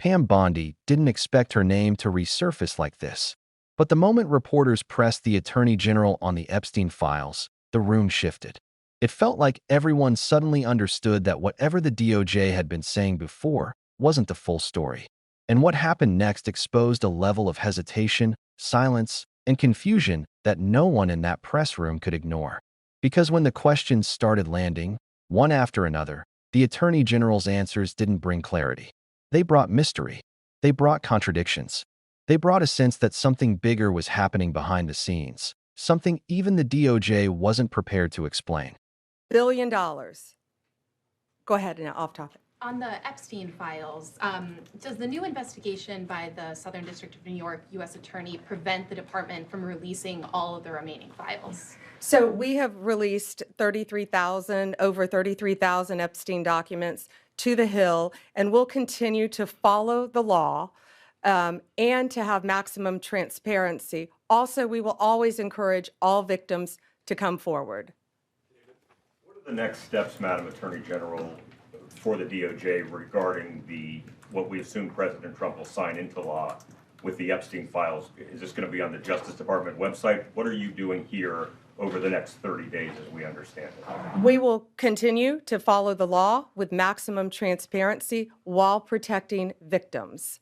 Pam Bondi didn't expect her name to resurface like this. But the moment reporters pressed the Attorney General on the Epstein files, the room shifted. It felt like everyone suddenly understood that whatever the DOJ had been saying before wasn't the full story. And what happened next exposed a level of hesitation, silence, and confusion that no one in that press room could ignore. Because when the questions started landing, one after another, the Attorney General's answers didn't bring clarity. They brought mystery. They brought contradictions. They brought a sense that something bigger was happening behind the scenes, something even the DOJ wasn't prepared to explain. $1 billion. Go ahead, and off topic. On the Epstein files, does the new investigation by the Southern District of New York U.S. Attorney prevent the department from releasing all of the remaining files? So we have released over 33,000 Epstein documents to the Hill, and we'll continue to follow the law and to have maximum transparency. Also, we will always encourage all victims to come forward. What are the next steps, Madam Attorney General, for the DOJ regarding what we assume President Trump will sign into law with the Epstein files? Is this going to be on the Justice Department website? What are you doing here over the next 30 days as we understand it? We will continue to follow the law with maximum transparency while protecting victims.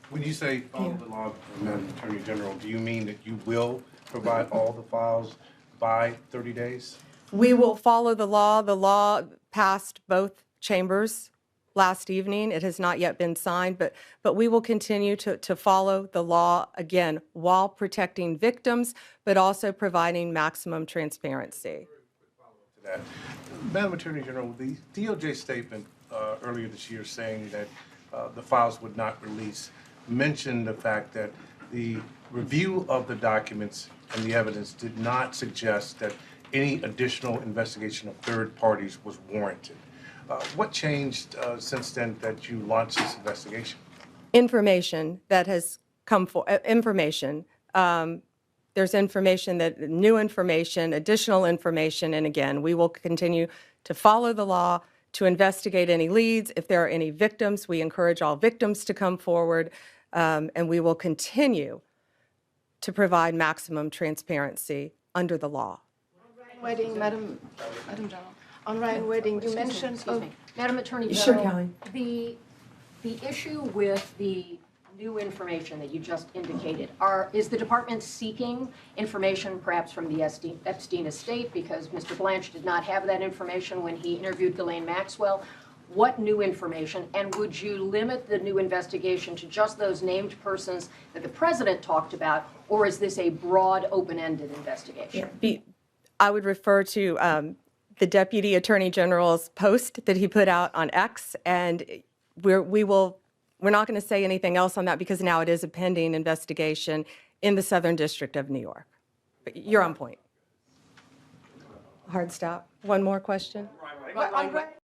When you say follow the law, Madam Attorney General, do you mean that you will provide all the files by 30 days? We will follow the law. The law passed both chambers last evening. It has not yet been signed, but we will continue to follow the law, again, while protecting victims, but also providing maximum transparency. Madam Attorney General, the DOJ statement earlier this year saying that the files would not release mentioned the fact that the review of the documents and the evidence did not suggest that any additional investigation of third parties was warranted. What changed since then that you launched this investigation? Information that has come for information. There's information new information, additional information, and again, we will continue to follow the law, to investigate any leads. If there are any victims, we encourage all victims to come forward, and we will continue to provide maximum transparency under the law. Wedding, Madam General. On Ryan Wedding, you mentioned. Excuse me. Madam Attorney Sure, General, Kelly. The issue with the new information that you just indicated, is the department seeking information perhaps from the Epstein estate because Mr. Blanche did not have that information when he interviewed Ghislaine Maxwell? What new information, and would you limit the new investigation to just those named persons that the president talked about, or is this a broad, open-ended investigation? I would refer to the Deputy Attorney General's post that he put out on X, and we're not going to say anything else on that because now it is a pending investigation in the Southern District of New York. But you're on point. Hard stop. One more question?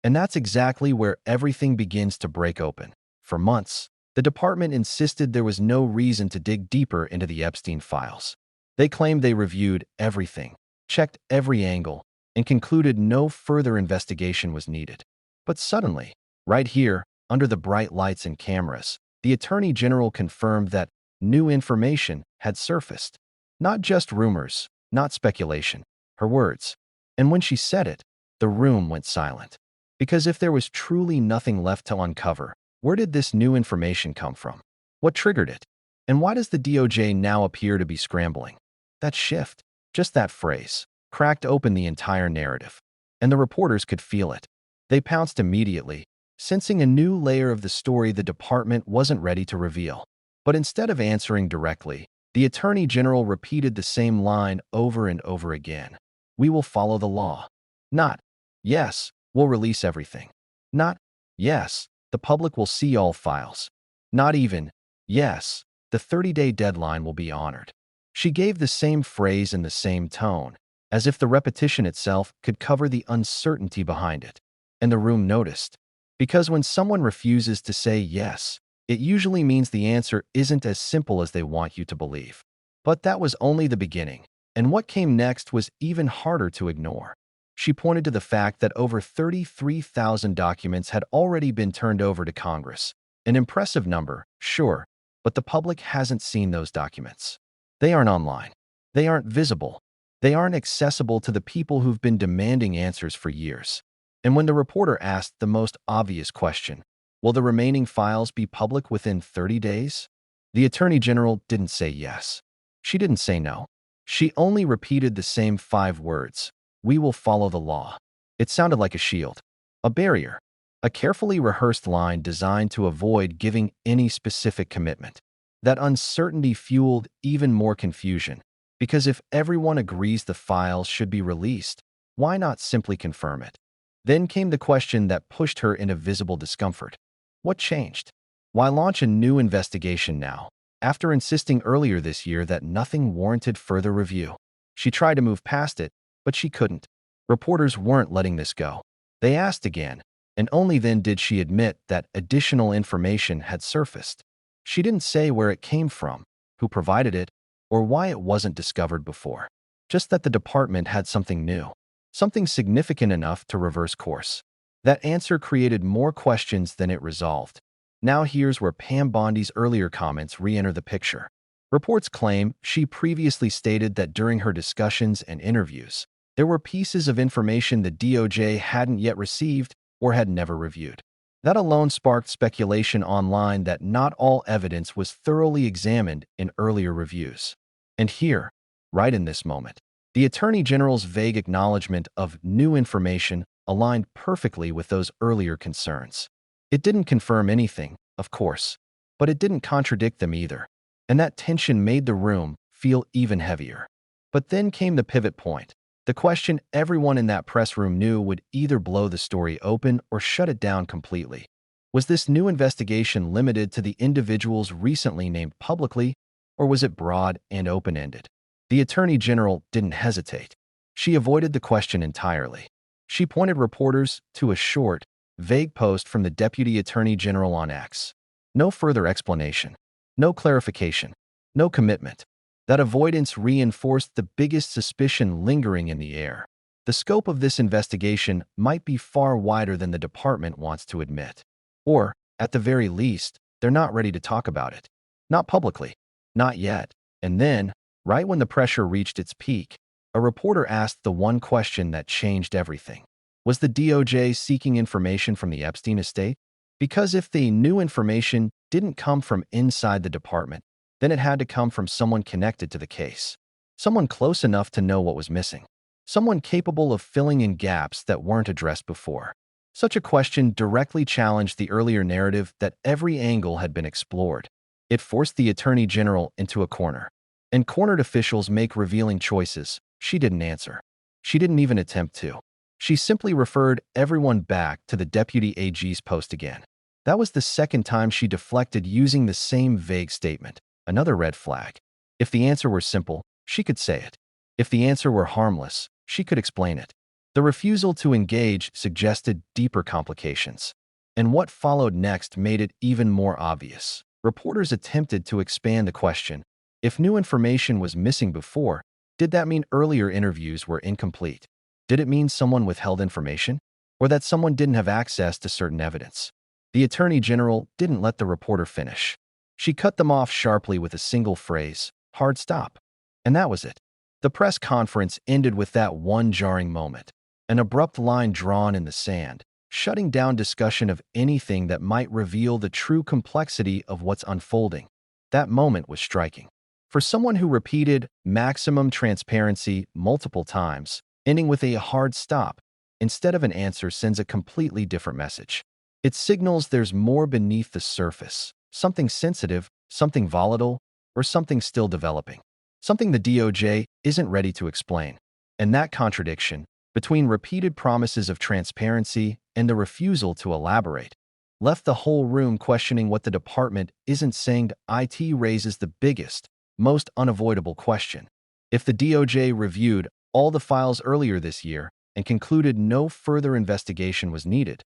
And that's exactly where everything begins to break open. For months, the department insisted there was no reason to dig deeper into the Epstein files. They claimed they reviewed everything, checked every angle, and concluded no further investigation was needed. But suddenly, right here, under the bright lights and cameras, the Attorney General confirmed that new information had surfaced. Not just rumors, not speculation, her words. And when she said it, the room went silent. Because if there was truly nothing left to uncover, where did this new information come from? What triggered it? And why does the DOJ now appear to be scrambling? That shift, just that phrase, cracked open the entire narrative. And the reporters could feel it. They pounced immediately, sensing a new layer of the story the department wasn't ready to reveal. But instead of answering directly, the Attorney General repeated the same line over and over again. We will follow the law. Not, yes, we'll release everything. Not, yes, the public will see all files. Not even, yes, the 30-day deadline will be honored. She gave the same phrase in the same tone, as if the repetition itself could cover the uncertainty behind it. And the room noticed. Because when someone refuses to say yes, it usually means the answer isn't as simple as they want you to believe. But that was only the beginning, and what came next was even harder to ignore. She pointed to the fact that over 33,000 documents had already been turned over to Congress. An impressive number, sure, but the public hasn't seen those documents. They aren't online. They aren't visible. They aren't accessible to the people who've been demanding answers for years. And when the reporter asked the most obvious question, will the remaining files be public within 30 days? The Attorney General didn't say yes. She didn't say no. She only repeated the same 5 words: we will follow the law. It sounded like a shield, a barrier, a carefully rehearsed line designed to avoid giving any specific commitment. That uncertainty fueled even more confusion, because if everyone agrees the files should be released, why not simply confirm it? Then came the question that pushed her into visible discomfort. What changed? Why launch a new investigation now, after insisting earlier this year that nothing warranted further review? She tried to move past it, but she couldn't. Reporters weren't letting this go. They asked again, and only then did she admit that additional information had surfaced. She didn't say where it came from, who provided it, or why it wasn't discovered before. Just that the department had something new, something significant enough to reverse course. That answer created more questions than it resolved. Now here's where Pam Bondi's earlier comments re-enter the picture. Reports claim she previously stated that during her discussions and interviews, there were pieces of information the DOJ hadn't yet received or had never reviewed. That alone sparked speculation online that not all evidence was thoroughly examined in earlier reviews. And here, right in this moment, the Attorney General's vague acknowledgement of new information aligned perfectly with those earlier concerns. It didn't confirm anything, of course, but it didn't contradict them either, and that tension made the room feel even heavier. But then came the pivot point, the question everyone in that press room knew would either blow the story open or shut it down completely. Was this new investigation limited to the individuals recently named publicly, or was it broad and open-ended? The Attorney General didn't hesitate. She avoided the question entirely. She pointed reporters to a short, vague post from the Deputy Attorney General on X. No further explanation, no clarification, no commitment. That avoidance reinforced the biggest suspicion lingering in the air. The scope of this investigation might be far wider than the department wants to admit. Or, at the very least, they're not ready to talk about it. Not publicly. Not yet. And then, right when the pressure reached its peak, a reporter asked the one question that changed everything. Was the DOJ seeking information from the Epstein estate? Because if the new information didn't come from inside the department, then it had to come from someone connected to the case. Someone close enough to know what was missing. Someone capable of filling in gaps that weren't addressed before. Such a question directly challenged the earlier narrative that every angle had been explored. It forced the Attorney General into a corner. And cornered officials make revealing choices. She didn't answer. She didn't even attempt to. She simply referred everyone back to the Deputy AG's post again. That was the second time she deflected using the same vague statement. Another red flag. If the answer were simple, she could say it. If the answer were harmless, she could explain it. The refusal to engage suggested deeper complications. And what followed next made it even more obvious. Reporters attempted to expand the question. If new information was missing before, did that mean earlier interviews were incomplete? Did it mean someone withheld information? Or that someone didn't have access to certain evidence? The Attorney General didn't let the reporter finish. She cut them off sharply with a single phrase, hard stop. And that was it. The press conference ended with that one jarring moment, an abrupt line drawn in the sand, shutting down discussion of anything that might reveal the true complexity of what's unfolding. That moment was striking. For someone who repeated maximum transparency multiple times, ending with a hard stop instead of an answer sends a completely different message. It signals there's more beneath the surface, something sensitive, something volatile, or something still developing. Something the DOJ isn't ready to explain. And that contradiction, between repeated promises of transparency and the refusal to elaborate, left the whole room questioning what the department isn't saying. IT raises the biggest, most unavoidable question. If the DOJ reviewed all the files earlier this year and concluded no further investigation was needed,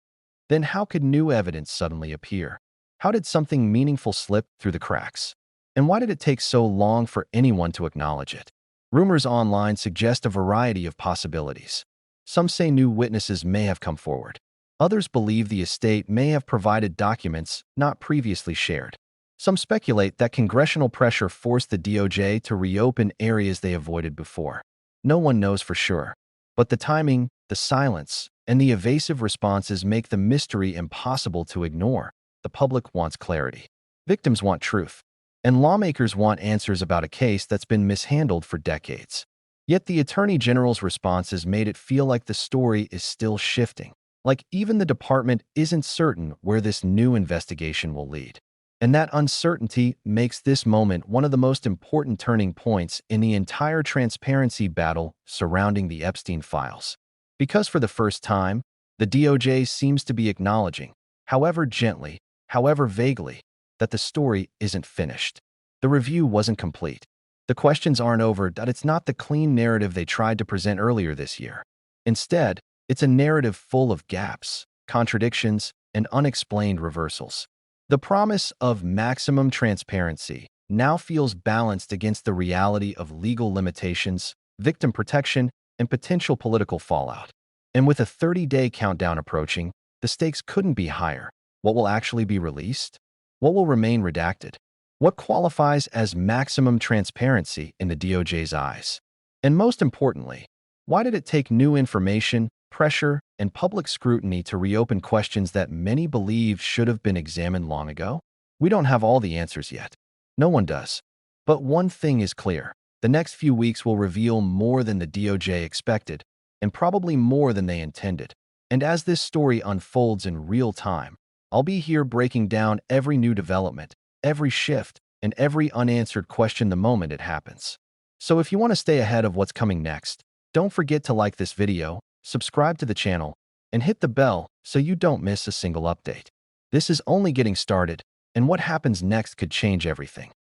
then how could new evidence suddenly appear? How did something meaningful slip through the cracks? And why did it take so long for anyone to acknowledge it? Rumors online suggest a variety of possibilities. Some say new witnesses may have come forward. Others believe the estate may have provided documents not previously shared. Some speculate that congressional pressure forced the DOJ to reopen areas they avoided before. No one knows for sure. But the timing, the silence, and the evasive responses make the mystery impossible to ignore. The public wants clarity. Victims want truth. And lawmakers want answers about a case that's been mishandled for decades. Yet the Attorney General's responses made it feel like the story is still shifting. Like even the department isn't certain where this new investigation will lead. And that uncertainty makes this moment one of the most important turning points in the entire transparency battle surrounding the Epstein files. Because for the first time, the DOJ seems to be acknowledging, however gently, however vaguely, that the story isn't finished. The review wasn't complete. The questions aren't over, that it's not the clean narrative they tried to present earlier this year. Instead, it's a narrative full of gaps, contradictions, and unexplained reversals. The promise of maximum transparency now feels balanced against the reality of legal limitations, victim protection, and potential political fallout. And with a 30-day countdown approaching, the stakes couldn't be higher. What will actually be released? What will remain redacted? What qualifies as maximum transparency in the DOJ's eyes? And most importantly, why did it take new information, pressure, and public scrutiny to reopen questions that many believe should have been examined long ago? We don't have all the answers yet. No one does. But one thing is clear. The next few weeks will reveal more than the DOJ expected, and probably more than they intended. And as this story unfolds in real time, I'll be here breaking down every new development, every shift, and every unanswered question the moment it happens. So if you want to stay ahead of what's coming next, don't forget to like this video, subscribe to the channel, and hit the bell so you don't miss a single update. This is only getting started, and what happens next could change everything.